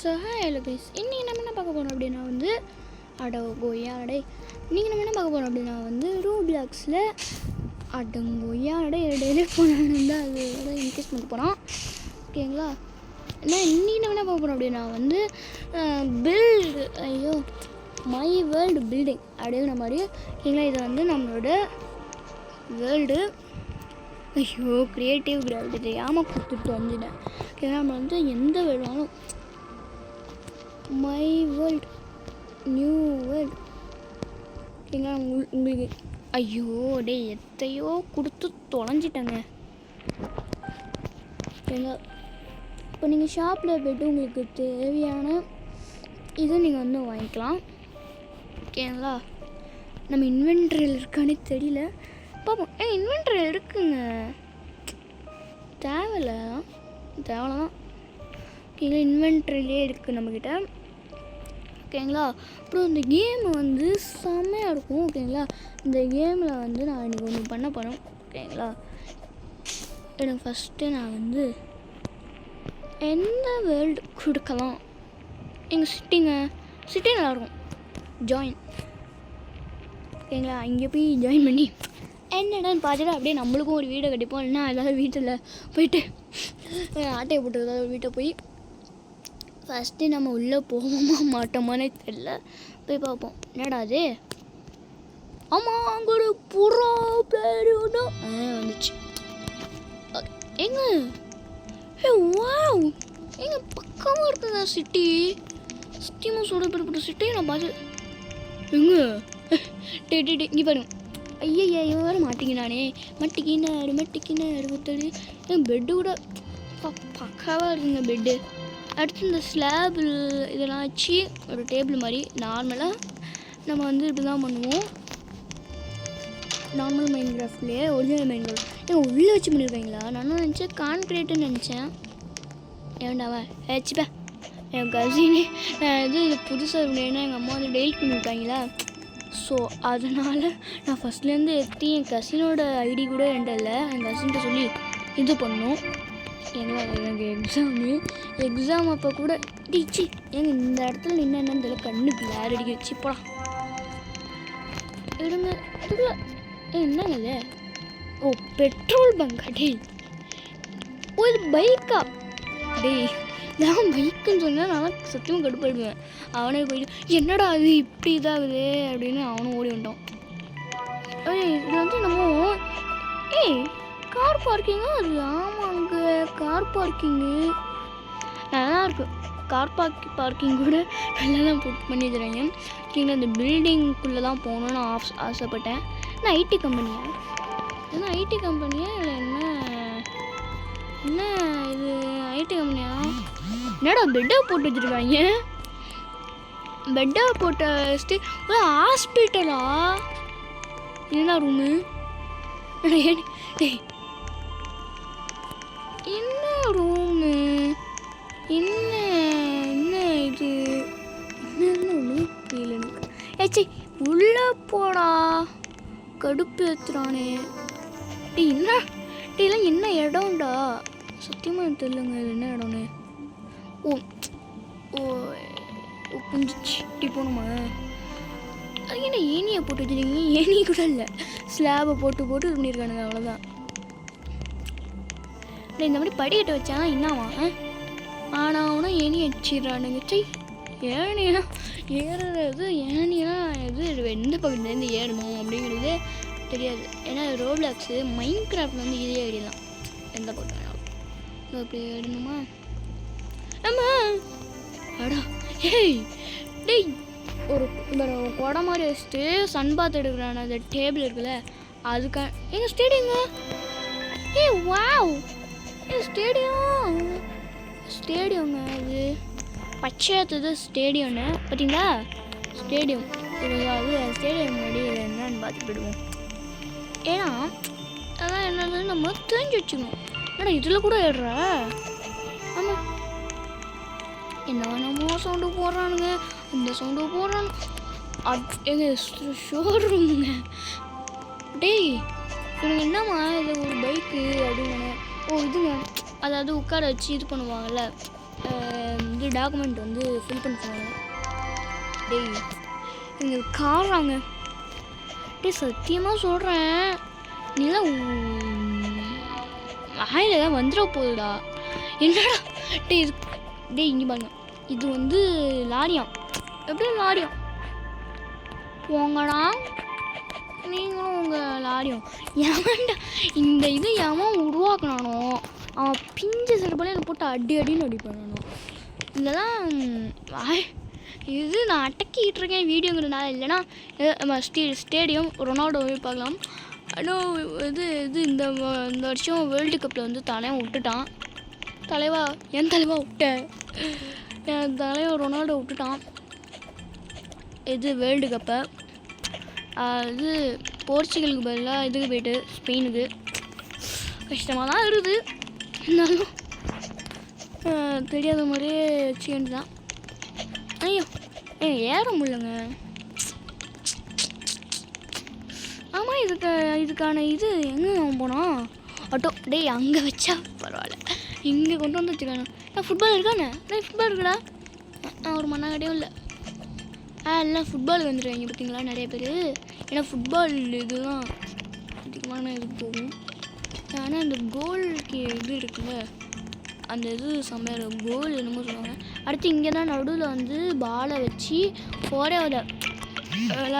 So hello guys, இன்றைக்கி நம்ம என்ன பார்க்க போகிறோம் அப்படின்னா வந்து அடங்கொய்யாடை இன்றைக்கி நம்ம என்ன பார்க்க போகிறோம் அப்படின்னா வந்து ரோப்ளாக்ஸில் அடங்கொய்யாடை இடையிலே போனான்னு தான் அதோட இன்க்ரீஸ் பண்ண போகிறோம். ஓகேங்களா? ஏன்னா இன்றைக்கி நம்ம என்ன பார்க்க போகிறோம் அப்படின்னா வந்து மை வேர்ல்டு பில்டிங் அப்படிங்கிற மாதிரி. ஓகேங்களா? இது வந்து நம்மளோட வேர்ல்டு. ஐயோ, க்ரியேட்டிவ் கிராவிட்டி தெரியாமல் கொடுத்துட்டு வந்துட்டேன். ஓகேங்களா? நம்ம வந்து எந்த வேர்ல்டாலும் மை வேர்ல்டு, நியூ வேர்ல்டு. ஓகேங்களா? உங்களுக்கு ஐயோ எத்தையோ கொடுத்து தொலைஞ்சிட்டேங்க. ஓகேங்களா? இப்போ நீங்கள் ஷாப்பில் போய்ட்டு உங்களுக்கு தேவையான இதை நீங்கள் வந்து வாங்கிக்கலாம். ஓகேங்களா? நம்ம இன்வென்ட்ரியில் இருக்கானே தெரியல, பார்ப்போம். இன்வென்ட்ரி இருக்குங்க, தேவையில்லை தான். ஓகேங்களா? இன்வென்ட்ரிலே இருக்குது நம்மக்கிட்ட. ஓகேங்களா? அப்புறம் இந்த கேம் வந்து செம்மையாக இருக்கும். ஓகேங்களா? இந்த கேமில் வந்து நான் இன்றைக்கி ஒன்று பண்ண போகிறேன். ஓகேங்களா? எனக்கு ஃபஸ்ட்டு நான் வந்து எந்த வேர்ல்டு கொடுக்கலாம். எங்கள் சிட்டி நல்லாயிருக்கும். ஜாயின். ஓகேங்களா? இங்கே போய் ஜாயின் பண்ணி என்னடான்னு பார்த்துட்டு அப்படியே நம்மளுக்கும் ஒரு வீடை கட்டிப்போம். இல்லைன்னா ஏதாவது வீட்டில் போயிட்டு ஆட்டையை போட்டு ஏதாவது வீட்டை போய் ஃபஸ்ட்டு நம்ம உள்ளே போவோமா மாட்டோமானே தெரில, போய் பார்ப்போம். என்னடா அது? ஆமாம், அங்கே ஒரு புறா பேர் ஒன்று வந்துச்சு. எங்க வாவ், எங்க பக்கமாக இருக்குங்க சிட்டி. சிட்டிமா சூட பெறப்பட்ட சிட்டி நான் பார்த்து எங்க இங்கே பாருங்க. ஐயா இவன் வேறு மாட்டிக்கினானே, மட்டிக்கினாரு குத்தடி. என் பெட்டு கூட பக்காவாக இருக்குங்க பெட்டு. அடுத்து இந்த ஸ்லாப் இதெல்லாம் வச்சு ஒரு டேபிள் மாதிரி நார்மலாக நம்ம வந்து இப்படி தான் பண்ணுவோம். நார்மல் மைண்ட் கிராஃப்ட்லேயே ஒரிஜினல் மைண்ட் கிராஃப்ட் உள்ளே வச்சு பண்ணியிருக்காங்களா? நானும் நினச்சேன் கான்க்ரீட்டுன்னு நினச்சேன். ஏண்டாவா வச்சுப்பேன். என் கசினே இது புதுசாக இருந்தேன்னா எங்கள் அம்மா வந்து டெலிட் பண்ணிவிட்டாங்களா. ஸோ அதனால் நான் ஃபஸ்ட்லேருந்து என் கசினோட ஐடி கூட என்கிட்ட இல்லை. என் கசின்கிட்ட சொல்லி இது பண்ணோம். எனக்கு எக்ஸாம் அப்போ கூட டீச்சி இந்த இடத்துல என்னென்னு தெரியல, கண்ணு கிளார் அடிக்க வச்சு போலாம் எடுங்க. இதுக்குள்ள என்னங்க இது? ஓ, பெட்ரோல் பங்க். டே இது பைக்கா? டேய் நான் பைக்குன்னு சொன்னால் நான் சத்தியமாக கடுப்பாயிடுவேன். அவனே போயிட்டு என்னடா அது இப்படி இதாகுது அப்படின்னு அவனும் ஓடி வந்துட்டான். இது வந்து நம்ம கார் பார்க்கிங்கா? அது ஆமாங்க, கார் பார்க்கிங்கு நல்லா இருக்கும். கார் பார்க்கிங் கூட நல்லா தான் பண்ணி வச்சுருவாங்க. ஓகேங்களா? இந்த பில்டிங்குள்ளே தான் போகணுன்னு ஆசைப்பட்டேன். என்ன ஐடி கம்பெனியா? ஏன்னா ஐடி கம்பெனியா இல்லை என்ன இது ஐடி கம்பெனியா? என்னடா பெட்டை போட்டு வச்சுருக்காங்க? பெட்டை போட்ட ஒரு ஹாஸ்பிட்டலா? என்ன ரூமு? என்ன ரூமு? என்ன இது? என்னன்னு ஒன்று புரியல எனக்கு. ஏச்சி உள்ளே போடா, கடுப்பு ஏற்றுறானே. எல்லாம் என்ன இடம்டா? சத்தியமாக எனக்கு தெரியலங்க இது என்ன இடம்னு. கொஞ்சம் சிட்டி போகணுமா? அது என்ன ஏனியை போட்டு வச்சுருக்கீங்க? ஏனி கூட இல்லை, ஸ்லாபை போட்டு இது பண்ணியிருக்கானுங்க, அவ்வளோதான். இந்த மாதிரி படிக்கட்டை வச்சா என்னவா? ஆனால் அவனும் ஏனி வச்சிடறானுங்க. சை, ஏனியா ஏறுறது? ஏனியா இது எந்த பக்கத்துலேருந்து ஏறணும் அப்படிங்கிறது தெரியாது. ஏன்னா ரோப்ளாக்ஸு மைண்ட் கிராஃப்ட் வந்து இதே ஏறிடலாம், எந்த பக்கம் வேணாலும். அப்படி ஏறணுமா? ஆமாம். அடா டேய் ஒரு குடம் மாதிரி வச்சுட்டு சன் பாத் எடுக்கிறான அந்த டேபிள் இருக்குல்ல, அதுக்காக எங்கள் ஸ்டேடியங்க. வாவ், ஸ்டேடியங்க. அது பச்சையத்து ஸ்டேடியம்னு பார்த்தீங்களா? ஸ்டேடியம் அது ஸ்டேடியம் முன்னாடி என்னன்னு பார்த்துட்டு போயிடுவோம். ஏன்னா அதான் என்னது நம்ம தெரிஞ்சு வச்சுக்கணும். ஏன்னா இதில் கூட ஏடுறா. ஆமாம், என்னமோ சவுண்டு போடுறானுங்க, இந்த சவுண்டு போடுறானு. எங்கள் ஷோரூமுங்க. டேய் இவனுங்க என்னம்மா இது ஒரு பைக்கு அப்படின்னு. இதுங்க, அதாவது உட்கார வச்சு இது பண்ணுவாங்கள்ல, இது டாக்குமெண்ட் வந்து ஃபில் பண்ண சொன்னாங்க. டேய் இங்கே காடுறாங்க. டே சத்தியமாக சொல்கிறேன், நீலாம் வாயில் தான் வந்துட போகுதுடா. என்னடா டே இது டே இங்கே பாருங்க, இது வந்து லாரியாம். எப்படி லாரியம் போங்கடா நீங்களும் உங்கள் லாரியம். ஏன்டா இந்த இது ஏன் உருவாக்கினானோ அவன் பிஞ்ச சிறப்பால என்னை போட்டு அடின்னு அடிப்பானோ. இதெல்லாம் இது நான் அடக்கிட்டு இருக்கேன் வீடியோங்கிறதுனால. இல்லைன்னா நம்ம ஸ்டேடியம் ரொனால்டோவே பார்க்கலாம். ஆனால் இது இந்த வருஷம் வேர்ல்டு கப்பில் வந்து தலைவன் விட்டுட்டான். தலைவா என் தலைவா விட்டேன், என் தலைவன் ரொனால்டோ விட்டுட்டான். இது வேர்ல்டு கப்பை அது போர்ச்சுகலுக்கு பதிலாக இதுக்கு போய்ட்டு ஸ்பெயினுக்கு. கஷ்டமாக தான் இருக்குது, இருந்தாலும் தெரியாத மாதிரியே வச்சுக்கிட்டு தான். ஐயோ ஏற முடியலங்க. ஆமாம் இதுக்கான இது எங்கே போனோம் ஆட்டோ. டேய் அங்கே வச்சா பரவாயில்ல, இங்கே கொண்டு வந்து வச்சுக்கானே. ஃபுட்பால் இருக்கானே, ஃபுட்பால் இருக்குடா. ஒரு மண்ணாங்கட்டியும் இல்லை. எல்லாம் ஃபுட்பால் வந்துடுவாங்க பார்த்தீங்களா நிறைய பேர். ஏன்னா ஃபுட்பால் இதுதான் அதிகமான இது போகும். ஆனால் அந்த கோலுக்கு இது இருக்குல்ல, அந்த இது செம்மையாக கோல் என்னமோ சொல்லுவாங்க. அடுத்து இங்கே தான் நடுவில் வந்து பாலை வச்சு போட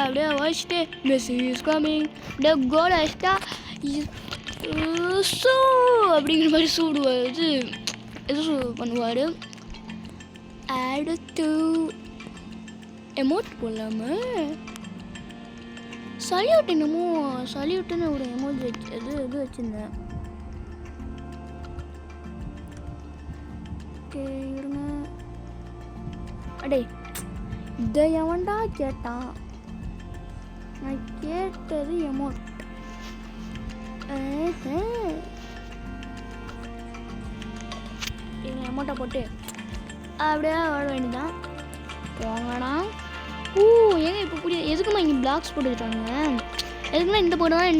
அப்படியே வச்சுட்டு மெஸ்ஸி இஸ் கமிங் அப்படியே கோல் வச்சுட்டா ஸோ அப்படிங்கிற மாதிரி சூடுவார். இது பண்ணுவார். அடுத்து எமோட் போடலாமா, சல்யூட் என்னமோ சல்யூட்டுன்னு ஒரு எமோட் இது வச்சுருந்தேன். ஓகே இருங்க. அடே இதை எவன்டா கேட்டான், நான் கேட்டது எமோட். எமோட்டை போட்டு அப்படியே வர வேண்டியதான். போங்கடா. ஏங்க இப்போ புரியுது எதுக்குமா இங்கே பிளாக்ஸ் போட்டுக்கிட்டாங்க. எதுக்குன்னா இந்த போட்டு தான்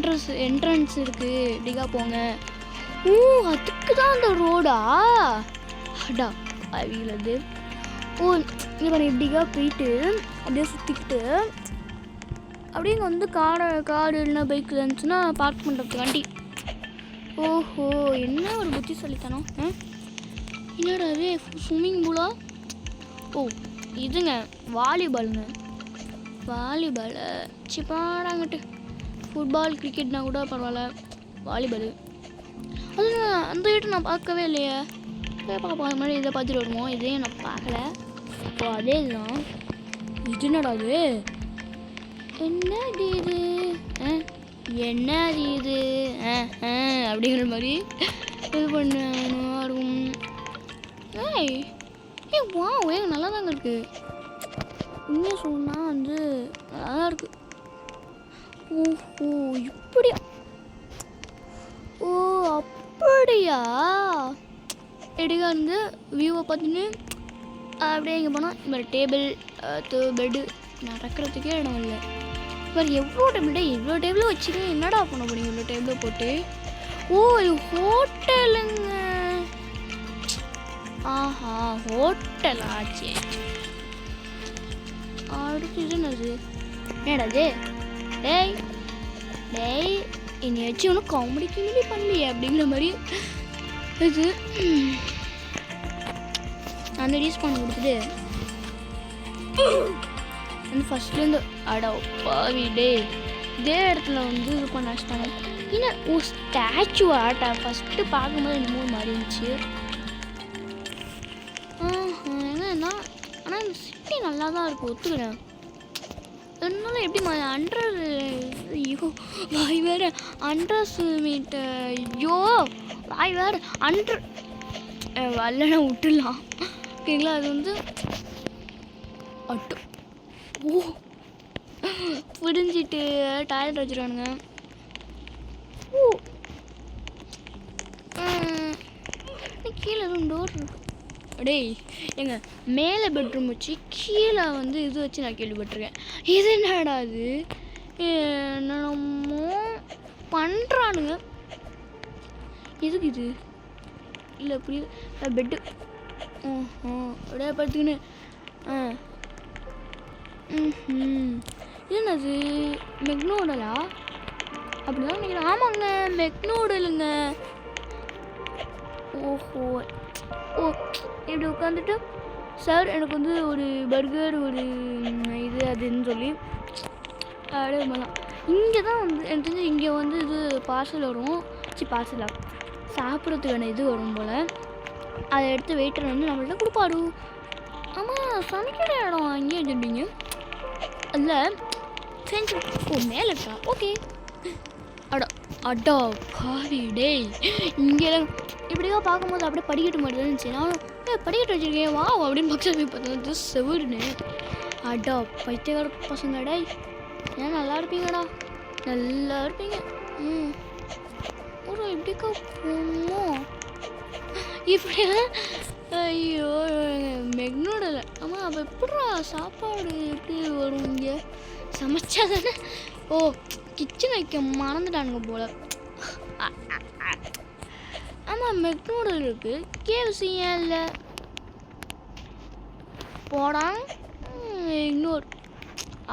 என்ட்ரன்ஸ் இருக்குது, இப்படிக்கா போங்க. அதுக்கு தான் அந்த ரோடா அடா அவிகிறது. இங்கே பாருங்க, இப்படிக்கா போயிட்டு அப்படியே சுற்றிக்கிட்டு அப்படியே இங்கே வந்து காடு இல்லைன்னா பைக் இருந்துச்சுன்னா பார்க் பண்ணுறதுக்காண்டி. ஓஹோ என்ன ஒரு புத்திசாலித்தனம். என்னடா அது ஸ்விம்மிங் பூலா? இதுங்க வாலிபாலுங்க. வாலிபாலு சிப்பாடாங்கட்டு. ஃபுட்பால் கிரிக்கெட்னா கூட பரவாயில்ல, வாலிபாலு அது அந்த வீட்டை நான் பார்க்கவே இல்லையே. பார்ப்போம் அது மாதிரி இதை பார்த்துட்டு வருவோம். இதையும் நான் பார்க்கல. அதே இதுதான். இது என்னடா அது, என்னது இது என்னது இது அப்படிங்கிற மாதிரி இது பண்ணணும் இருக்கும். வா நல்லா தாங்க இருக்கு. உண்மையாக சொன்னால் வந்து நல்லா தான் இருக்கு. ஓஹோ இப்படியா, அப்படியா. எடுக்க வந்து வியூவை பார்த்துன்னு அப்படியே இங்கே போனால் இப்போ டேபிள் பெட்டு நடக்கிறதுக்கே இடம் இல்லை. இப்போ எவ்வளோ டேபிள் வச்சுட்டு என்னடா பண்ண போறீங்க இவ்வளோ டேபிளை போட்டு. இது ஹோட்டலுங்க. ஆஹா ஹோட்டல் ஆச்சு. அடுத்து இது என்னது டேய் என்னை வச்சு ஒன்றும் காமெடி பண்ணலையே அப்படிங்கிற மாதிரி இது. அந்த ரீஸ்பான் கொடுத்துட்டு வந்து ஃபஸ்ட்லேருந்து பாவி டே இதே இடத்துல வந்து இது பண்ண வச்சிட்டாங்க. இன்னும் ஸ்டாச்சு ஆட்டா ஃபஸ்ட்டு பார்க்கும்போது என்னமோ மாதிரி இருந்துச்சு. என்னன்னா ஆனால் இந்த சிட்டி நல்லா தான் இருக்கும், ஒத்துக்கிறேன். இருந்தாலும் எப்படி ஐயோ வாய் வேறு மீட்டர். ஐயோ வாய் வேறு வரலன்னா விட்டுடலாம் ஓகேங்களா. அது வந்து புரிஞ்சிட்டு டாய்லெட் வச்சுருவானுங்க. கீழே எதுவும் டோர் இருக்கு. டேய் எங்க மேலே பெட்ரூம் வச்சு கீழே வந்து இது வச்சு நான் கேள்விப்பட்டிருக்கேன். இது என்னடா அது என்னமோ பண்ணுறானுங்க. எதுக்கு இது இல்லை புரியுது. பெட்டு அப்படியே படுத்துக்கின்னு என்னது மெக்னூடலா அப்படிதான் நினைக்கிறேன். ஆமாங்க மெக்னூடலுங்க. ஓஹோ ஓ இப்படி உட்காந்துட்டு சார் எனக்கு வந்து ஒரு பர்கர் ஒரு இது அதுன்னு சொல்லி அப்படியே பண்ணலாம். இங்கே தான் வந்து எனக்கு தெரிஞ்சு இங்கே வந்து இது பார்சல் வரும். பார்சலாக சாப்பிட்றதுக்கான இது வரும் போல். அதை எடுத்து வெயிட்டர் வந்து நம்மள்ட்ட கொடுப்பாரு. ஆமாம் சமைக்கிற இடம் அங்கேயே வச்சுருப்பீங்க இல்லை செஞ்சு மேலே இருக்கா ஓகே. அடா காவி டேய் இங்கெல்லாம் இப்படிதான் பார்க்கும்போது அப்படியே படிக்கட்டு மாதிரி தான் இருந்துச்சு. நான் படிக்கட்டு வச்சுருக்கேன் வா அப்படின்னு பக்கத்தில் போய் பார்த்தா செவருன்னு. அடா பைத்தியக்கார பசங்க டேய் ஏன் நல்லா இருப்பீங்கடா நல்லா இருப்பீங்க. ஒரு எப்படிக்கா போகணும் இப்படியா? ஐயோ மெக்னூடல். ஆமாம் அப்போ எப்படா சாப்பாடு எப்படி வரும் இங்கே சமைச்சா தானே? ஓ கிச்சன் வைக்க மறந்துட்டானுங்க போல். ஆமாம் மெக்னூடல் இருக்குது KFC ஏன் இல்லை போடா இக்னோர்.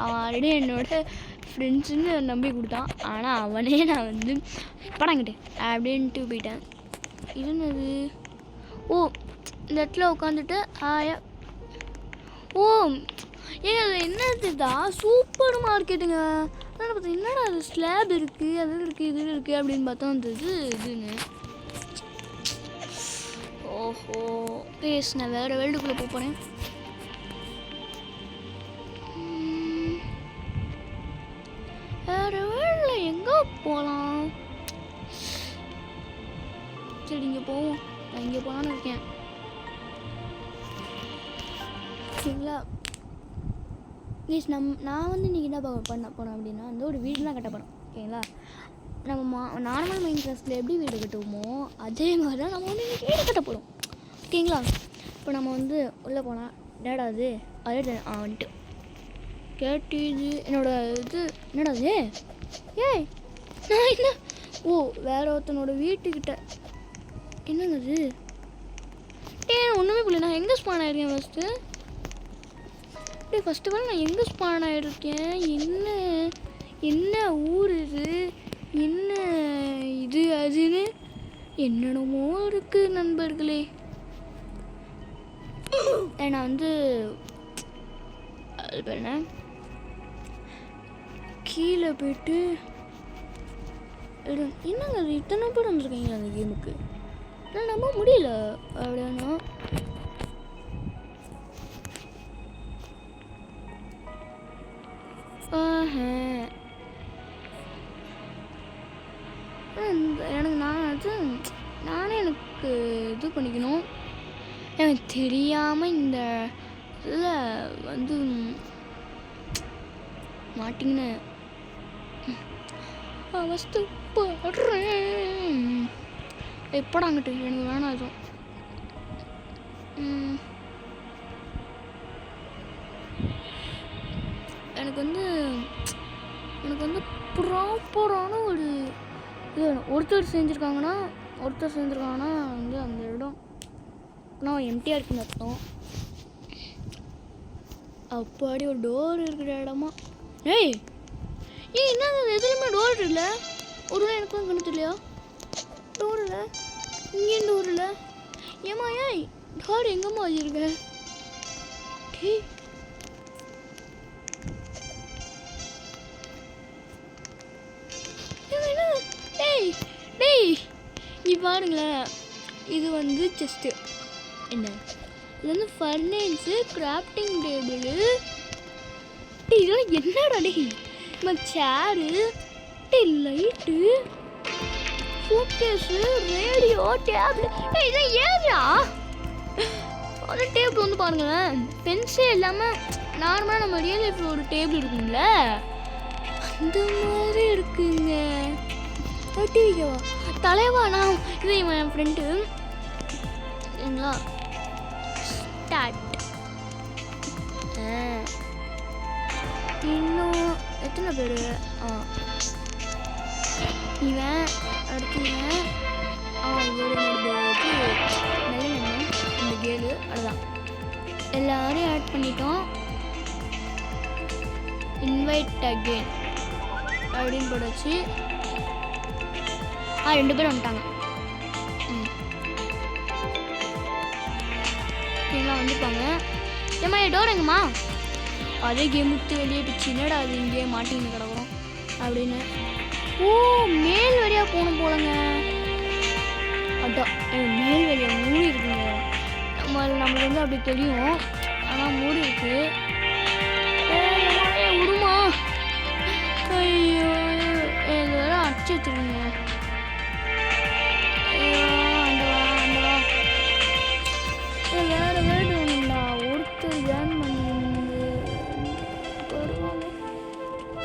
அவன் ஆல்ரெடி என்னோட ஃப்ரெண்ட்ஸுன்னு நம்பி கொடுத்தான். ஆனால் அவனே நான் வந்து படங்கிட்டேன் அப்படின்ட்டு போயிட்டேன். இதுன்னது ஓ இந்த இடத்துல உட்காந்துட்டு ஆயா ஓ ஏங்க அது என்னதுதா சூப்பர் மார்க்கெட்டுங்க. அதனால் பார்த்தா என்னடா அது ஸ்லாப் இருக்குது அது இருக்குது இது இருக்குது அப்படின்னு பார்த்தா வந்தது இதுன்னு. ஓஹோ பேஸ் நான் வேறு வேர்ல்டுக்குள்ளே போகிறேன். வேறு வேர்ல்டில் எங்கே போகலாம்? சரி இங்கே போவோம். நான் இங்கே போகலான்னு இருக்கேன் சரிங்களா. ப்ளீஸ் நான் வந்து இன்றைக்கி என்ன பண்ண போனோம் அப்படின்னா வந்து ஒரு வீடு தான் கட்ட போகிறோம் ஓகேங்களா. நம்ம நார்மல் மைண்ட் கிளாஸில் எப்படி வீடு கட்டுவோமோ அதே மாதிரி தான் நம்ம வந்து இன்றைக்கி வீடு கட்ட போகிறோம் ஓகேங்களா. இப்போ நம்ம வந்து உள்ளே போனால் டேடா அது அதே வந்துட்டு கேட்டு இது என்னோட இது என்னடாது ஏய் நான் என்ன ஓ வேற ஒருத்தனோட வீட்டுக்கிட்ட என்னது ஒன்றுமே புரியல. நான் எங்கே ஸ்பான் ஆகிருக்கேன் ஃபஸ்ட்டு ஆல் நான் எங்கே ஸ்பான் ஆகிருக்கேன் என்ன என்ன ஊர் இது என்ன இது அதுன்னு என்னென்னமோ இருக்குது நண்பர்களே. நான் வந்து அது பண்ண கீழே போயிட்டு என்னங்க அது இத்தனை பேர் வந்துருக்கீங்க அந்த கேமுக்கு நான் நம்ப முடியல. அப்படின்னா எனக்கு நானே எனக்கு இது பண்ணிக்கணும். எனக்கு தெரியாமல் இந்த இதில் வந்து மாட்டிங்கன்னு அவஸ்தைப்படுறேன். எப்படாங்கிட்டு எனக்கு வேணாம் அதுவும். எனக்கு வந்து ப்ராப்பரான ஒரு இது வேணும். ஒருத்தர் செஞ்சுருக்காங்கன்னா வந்து அந்த இடம் நான் எம்டியாக இருக்குன்னு அர்த்தம். அப்பாடி ஒரு டோர் இருக்கிற இடமா ஏய் என்ன எதுலையுமே டோர் இல்லை. ஒரு நாள் எனக்கும் கண்ணு தெரியலையா டோர் இல்லை இங்கே டோர் இல்லை. ஏமா ஏய் டோர் எங்கம்மா வச்சுருக்க? டேய் டேய் நீ பாருங்களேன் இது வந்து செஸ்ட்டு என்ன இது வந்து ஃபர்னேஸு கிராஃப்டிங் டேபிளு இதெல்லாம் என்னடா டே நம்ம சேரு லைட்டு சூட்கேஸு ரேடியோ டேபிள் இதெல்லாம் ஏறா அது டேபிள் வந்து பாருங்களேன் பென்ஸே இல்லாமல் நார்மலாக நம்ம ரியல் லைஃப்பில் ஒரு டேபிள் இருக்குங்கள அந்த மாதிரி இருக்குங்க. ஒட்டி வைக்கவா தலைவா நான் இது என் ஃப்ரெண்டு சரிங்களா ஸ்டார்ட். இன்னும் எத்தனை பேர் இவன் அடுத்து இவன் இவரு நல்ல இந்த கேளு அதுதான் எல்லாரையும் ஆட் பண்ணிட்டோம். இன்வைட் அகெயின் அப்படின்னு போடாச்சு. 2 பேர் வந்துட்டாங்க. இங்கெல்லாம் வந்துப்பாங்க. ஏம்மா டோர் எங்கம்மா? அதே கேம் விட்டு வெளியே போச்சு. என்னடா அது இங்கே மாட்டின்னு கிடக்குறோம் அப்படின்னு. ஓ மேல் வழியாக போகணும் போலங்க. அதான் மேல் வழியாக மூடி இருக்குங்க. நம்மளுக்கு வந்து அப்படி தெரியும், ஆனால் மூடி இருக்கு. விடுமா? ஐயோ இது வேற அடிச்சு வச்சுருங்க. வேற வேர்டு ஒன்றுங்களா? ஒருத்தர் ஜாயின் பண்ணி வருவாங்க.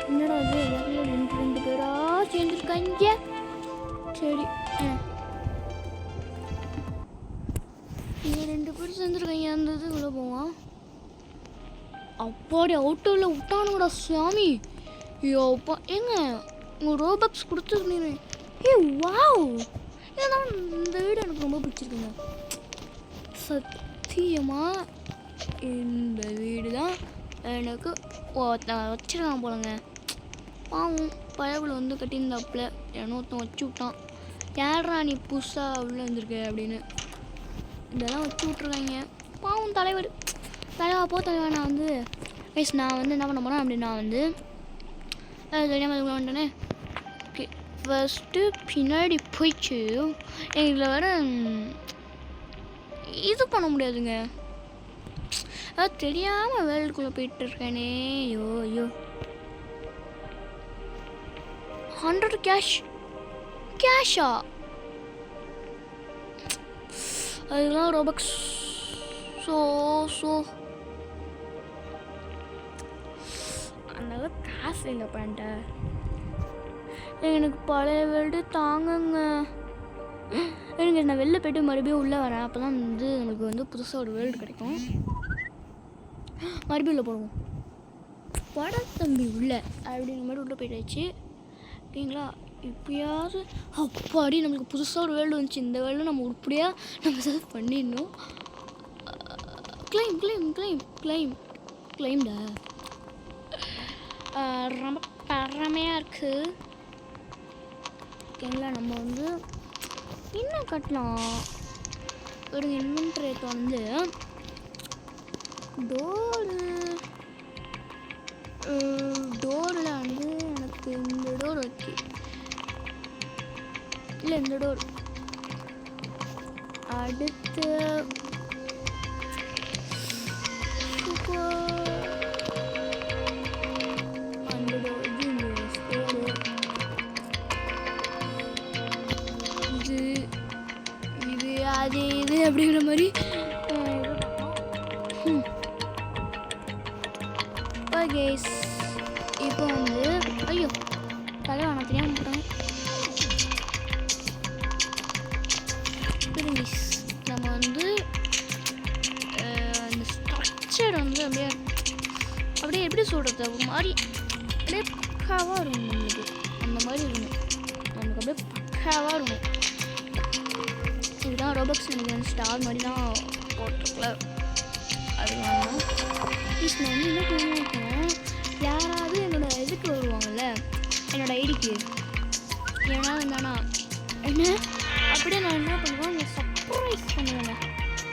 என்னடா அது எல்லாத்தையும் 2 பேரா சேர்ந்துருக்காங்க. சரி இங்கே 2 பேர் சேர்ந்துருக்காங்க. அந்த இதுக்குள்ளே போவான். அப்பாடி அவுட்டரில் விட்டானுங்கடா சாமி. ஐயோ அப்பா ஏங்க உங்கள் ரோபக்ஸ் கொடுத்துருந்தீங்க. வாவ் ஏன்னா இந்த வீடு எனக்கு ரொம்ப பிடிச்சிருக்குங்க. சத்தியமாக இந்த வீடு தான் எனக்கு வச்சிருக்கான் போலங்க. பாவம் பயவில் வந்து கட்டியிருந்தாப்புல ஏன்னா ஒருத்தன் வச்சு விட்டான். யாரா நீ புதுசாக உள்ளே வந்திருக்க அப்படின்னு இதெல்லாம் வச்சு விட்ருக்காங்க. பாவம் தலைவா தலைவா. நான் வந்து நான் வந்து என்ன பண்ண போகிறேன் அப்படின்னு நான் வந்து தெரியாமல் வந்துட்டேனே. ஓகே ஃபஸ்ட்டு பின்னாடி போயிடுச்சு. இதில் வேற இது பண்ண முடியாதுங்க. தெரியாமல் வேர்ல்டுக்குள்ளே போயிட்டு இருக்கேனே. ஐயோ 100 கேஷா? அதெல்லாம் ரோபக்ஸ். ஸோ அதனால காசு இல்லை பண்ணிட்ட. எனக்கு பழைய வேர்ல்டு தாங்கங்க. எனக்கு நான் வெளில போய்ட்டு மறுபடியும் உள்ளே வரேன். அப்போ தான் வந்து நம்மளுக்கு வந்து புதுசாக ஒரு வேர்ல்டு கிடைக்கும். மறுபடியும் உள்ளே போடுவோம். பட தம்பி உள்ளே அப்படிங்கிற மாதிரி உள்ளே போயிட்டாச்சு. ஓகேங்களா? இப்போயாவது அப்பாடி நம்மளுக்கு புதுசாக ஒரு வேர்ல்டு வந்துச்சு. இந்த வேர்ல்டு நம்ம உருப்படியாக நம்ம ஏதாவது பண்ணிடணும். கிளைம்டா ரொம்ப பரமையாக இருக்குது. ஓகேங்களா? நம்ம வந்து இன்னும் கட்டலாம். ஒரு இன்வென்ட்ரி வந்து டோரில் வந்து எனக்கு இந்த டோர் ஓகே இல்லை இந்த டோர் அடுத்து அந்த டோர் இது அது இது அப்படிங்கிற மாதிரி கேஸ். இப்போ வந்து ஐயோ தலைவா நான் தெரியாமல் போகிறேன். நம்ம வந்து அந்த ஸ்ட்ரக்சர் வந்து அப்படியே எப்படி சொல்கிறது ஒரு மாதிரி அப்படியே பக்காவாக இருக்கும். நம்மளுக்கு அந்த மாதிரி இருக்கும். நமக்கு அப்படியே பக்காவாக இருக்கும். இதுதான் ரோபக்ஸ். எனக்கு வந்து ஸ்டார் மாதிரி தான் போட்டிருக்கல. அதுதான் ப்ளீஸ் நான் வந்து என்ன பண்ணுவேன், யாராவது என்னோடய இதுக்கு வருவாங்கள்ல என்னோடய ஐடிக்கு ஏன்னா வந்தானா என்ன அப்படியே நான் என்ன பண்ணுவேன், இந்த சர்ப்ரைஸ் பண்ணுவேங்க.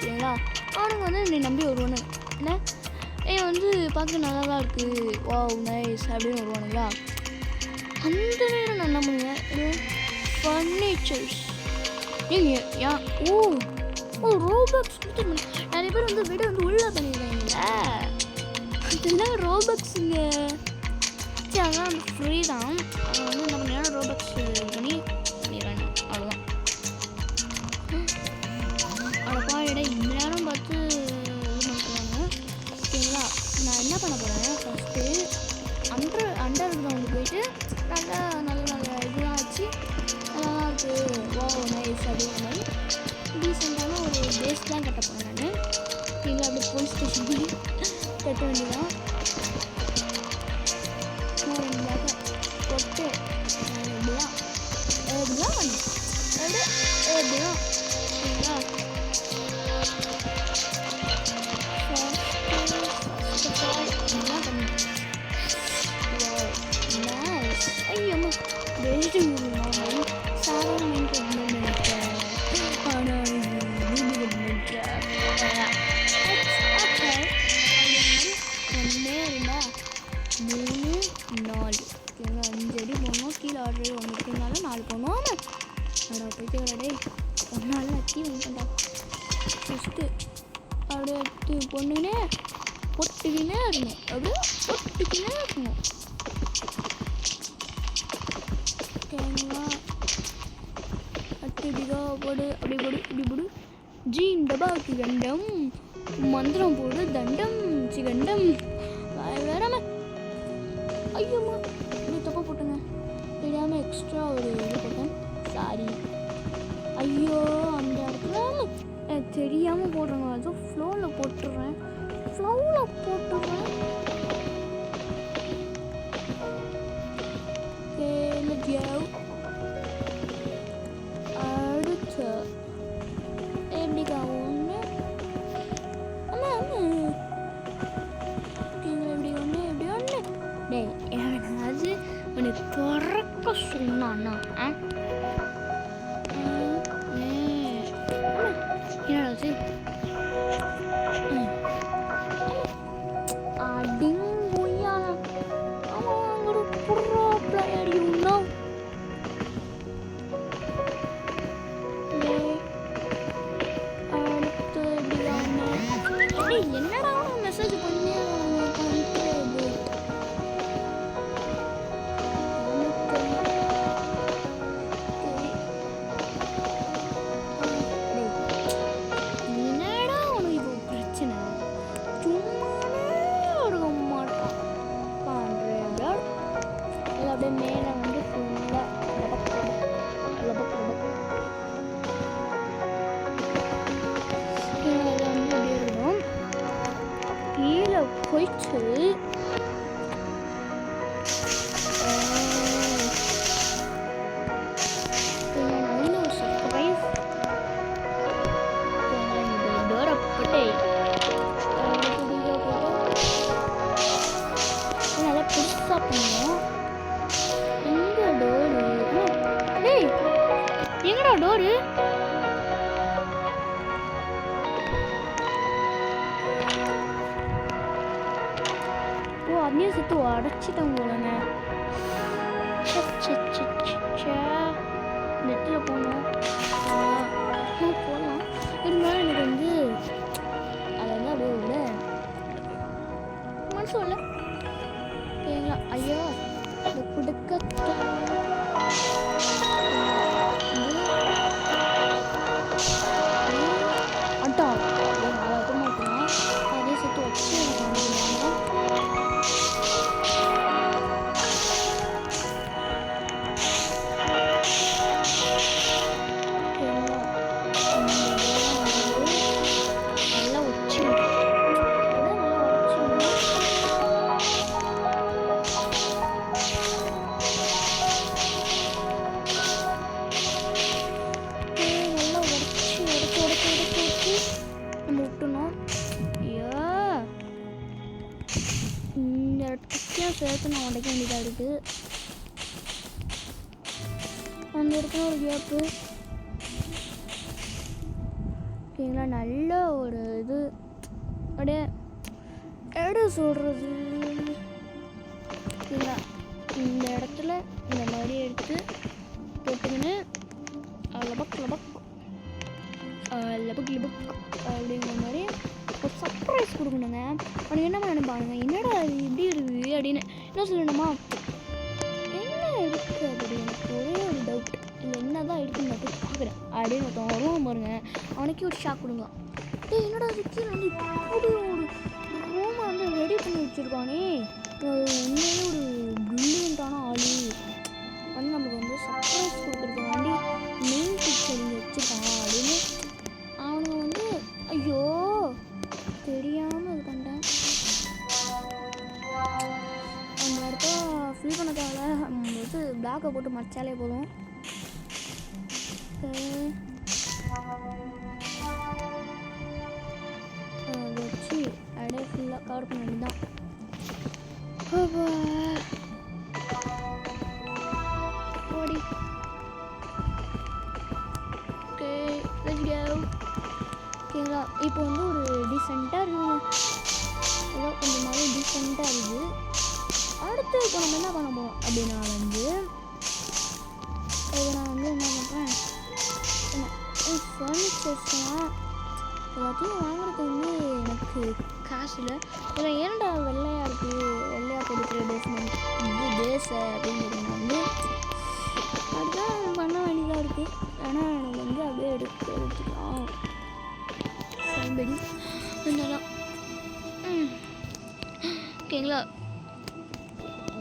சரிங்களா? அவனுக்கு வந்து என்னை நம்பி வருவானு என்ன வந்து பார்க்க நல்லா தான் இருக்குது வாவ் நைஸ் அப்படின்னு வருவானுங்களா. அந்த நேரம் நான் என்ன பண்ணுவேன், ஃபர்னிச்சர்ஸ் நீங்கள் ரோபக்ஸ் கொடுத்து நிறைய பேர் வந்து வீடு வந்து உள்ளே பண்ணிடுறாங்களே. அதெல்லாம் ரோபக்ஸுங்க. சரி அதெல்லாம் வந்து ஃப்ரீ தான். அதை வந்து என்ன பண்ணினா ரோபக்ஸ் பண்ணிடுறாங்க. அவ்வளோதான். அவ்வளோப்பா இடம் இந்த நேரம் பார்த்து இது பண்ணுறாங்க. ஓகேங்களா? நான் என்ன பண்ண போகிறேன், ஃபஸ்ட்டு அண்டர் கிரவுண்டு போயிட்டு நல்ல இதெல்லாம் வச்சு நல்லா இருக்குது வாவ் நைஸ் அப்படிங்கிற மாதிரி டீசெண்டான ஒரு பேஸ் தான் கட்ட போகிறேன் நான். நீங்கள் அப்படி போலீஸ் ஸ்டேஷன் போய் கட்ட வேண்டியதான். போட்டு எப்படிலாம் எப்படிலாம் சரிங்களா? என்ன பண்ணி நைஸ். ஐயம்மா வெஜிடபிள் நார்மல் சாதாரண மெயின்டைன் ஆனால் ஒன்றே இருந்தா 3 4 ஓகேங்களா. 5 அடி போனோம். கீழே ஆல்ரெடி 1 இருக்கனால 4 போனோம். அடா போயிட்டு வரடே ஒன்னால அக்கி வந்துட்டா. ஃபஸ்ட்டு அப்படியே எடுத்து பொண்ணுக்கினே பொட்டுக்கினே இருக்கணும். அப்படியே பொட்டுக்கினே இருக்கணும். ஓகேங்களா. அட்டிடிகா போடு அப்படி போடு இப்படி போடு. ஜீன் டபாக்கு கண்டம் மந்திரம் போடு தண்டம் சிகண்டம் வேறாம. ஐயோம்மா இப்படி தப்பாக போட்டுங்க. தெரியாமல் எக்ஸ்ட்ரா ஒரு இது போட்டேன். சாரி. ஐயோ அந்த இடத்துல தெரியாமல் போடுறேங்க. அதுவும் ஃப்ளோவில் போட்டுடுறேன். அடுத்து எப்படிக்கா ஒன்று இப்படி ஒன்று டே எவனாவது உனக்கு திறக்க சொன்னான்னா என்னது அடிங்குயா. அவன் ஒரு ப்ரோ பிளேயர் யூ நோ. அடுத்து என்னடா மெசேஜ் பண்ணி மேலே வந்து ஃபுல்லாக வந்து அப்படியே இருக்கணும். கீழே போயிட்டு நல்ல ஒரு சர்ப்ரைஸ். டோரப்பட்டே நல்லா பெருசாக பண்ணுவோம். எங்கடா டோரு? ஓ அதையும் சேர்த்து அடைச்சிட்டாங்க போலங்க. நெட்டில் போகணும் போகலாம். இருந்தாலும் எனக்கு வந்து அதை வந்து அப்படியே விட மனசு இல்லை. சரிங்களா. ஐயோ அதை கொடுக்க அட்டா அழகாக மாட்டோம். அதே சேர்த்து வச்சு நல்லா வச்சு சேர்த்து நான் உடைக்க வேண்டியதாக இருக்குது. அந்த இடத்துல ஒரு கேப்பு. ஓகேங்களா. நல்ல ஒரு இது அப்படியே எடு சொல்கிறது. ஓகேங்களா. இந்த இடத்துல இந்த மாதிரி எடுத்து போட்டுக்கின்னு லபக் லபக் லபக் லிபக் அப்படிங்கிற மாதிரி ஒரு சர்ப்ரைஸ் கொடுக்கணுங்க. அவனுக்கு என்ன நினைப்பானுங்க, என்னடா அது இப்படி இருக்குது அப்படின்னு என்ன சொல்லணுமா, என்ன இருக்குது அப்படி எனக்கு ஒரே ஒரு டவுட், இல்லை என்ன தான் இருக்குன்னு நான் போய் பார்க்குறேன் அப்படின்னு ஒருத்தன் வருவான் பாருங்க. அவனுக்கே ஒரு ஷாக் கொடுங்க. என்னடா கீழே வந்து இப்படி ஒரு ரூமை வந்து ரெடி பண்ணி வச்சுருக்கானே, உண்மையிலே ஒரு பிரில்லியண்ட்டான ஆளு வந்து நம்மளுக்கு வந்து சர்ப்ரைஸ் கொடுக்குறதுக்காண்டி மெயின் பிக்சர் இங்கே வச்சுருக்கான் அப்படின்னு அவனுங்க வந்து ஐயோ தெரியாமல் இது பண்ணிட்டேன். அந்த இடத்த ஃபில் பண்ண தேவை, இது பிளாக்கை போட்டு மறைச்சாலே போதும். அதை வச்சு அப்படியே ஃபுல்லாக கவர் பண்ண வேண்டியதான். ஓடி ஓகே லெட்ஸ் கோ. ஓகேங்களா, இப்போ வந்து ஒரு டீசெண்டாக இருக்குங்க, ஏதோ கொஞ்சம் மாதிரி டீசெண்டாக இருக்குது. அடுத்து இப்போ நம்ம என்ன பண்ண போகிறோம் அப்படின்னா வந்து இதை நான் வந்து என்ன பண்ணுறேன், ஃபர்னிச்சர்ஸ்லாம் எல்லாத்தையும் வாங்குறதுக்கு வந்து எனக்கு காசு இல்லை. இதில் ஏன்டா வெள்ளையாக இருக்குது, வெள்ளையாக கொடுக்குற பேஸ்மெண்ட் இது பேஸை அப்படிங்கிறது வந்து அதுதான் பண்ண வேண்டியதாக இருக்குது. ஆனால் நம்ம வந்து அப்படியே எடுத்துக்கலாம் சைன்படி அதெல்லாம். ஓகேங்களா,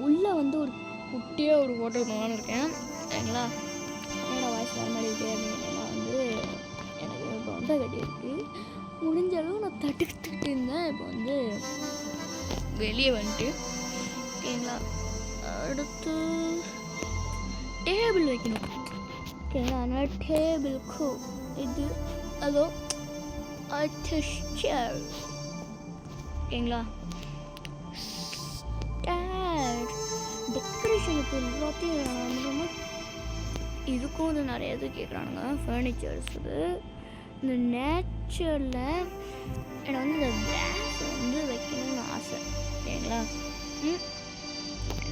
உள்ளே வந்து ஒரு குட்டியாக ஒரு ஹோட்டல் போகலான்னு இருக்கேன். சரிங்களா, என்னோட வாய்ஸ் வர மாதிரி இருக்கே அப்படின்னா வந்து எனக்கு தொண்டை கட்டியிருக்கு. முடிஞ்ச அளவு நான் தட்டுக்கிட்டு இருந்தேன், இப்போ வந்து வெளியே வந்துட்டு. ஓகேங்களா, அடுத்து டேபிள் வைக்கணும். ஓகேங்களா, அதனால் டேபிளுக்கு இது அதோ சேர். ஓகேங்களா, டெக்கரேஷனுக்கு எல்லாத்தையும் இதுக்கும் வந்து நிறைய இது கேட்குறானுங்க ஃபர்னிச்சர்ஸுக்கு. இந்த நேச்சரில் எனக்கு வந்து இந்த கிராஸ் வந்து வைக்கணும்னு ஆசை. ஓகேங்களா,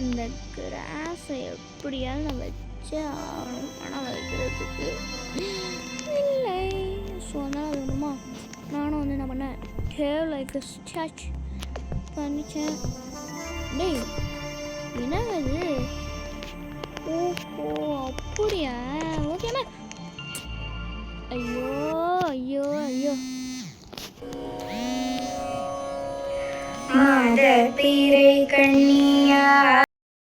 இந்த கிராஸை எப்படியாவது நான் வச்சே ஆகணும். ஆனால் வைக்கிறதுக்கு இல்லை. ஸோ அதனால் வேணுமா, நானும் வந்து என்ன பண்ணேன், ஹேவ் லைக் ஸ்டாச் பண்ணிச்சேன். டேய் என்னது, ஓஹோ அப்படியா, ஓகேண்ணா. ஐயோ ஐயோ ஐயோ, மாத பீரை கண்ணியா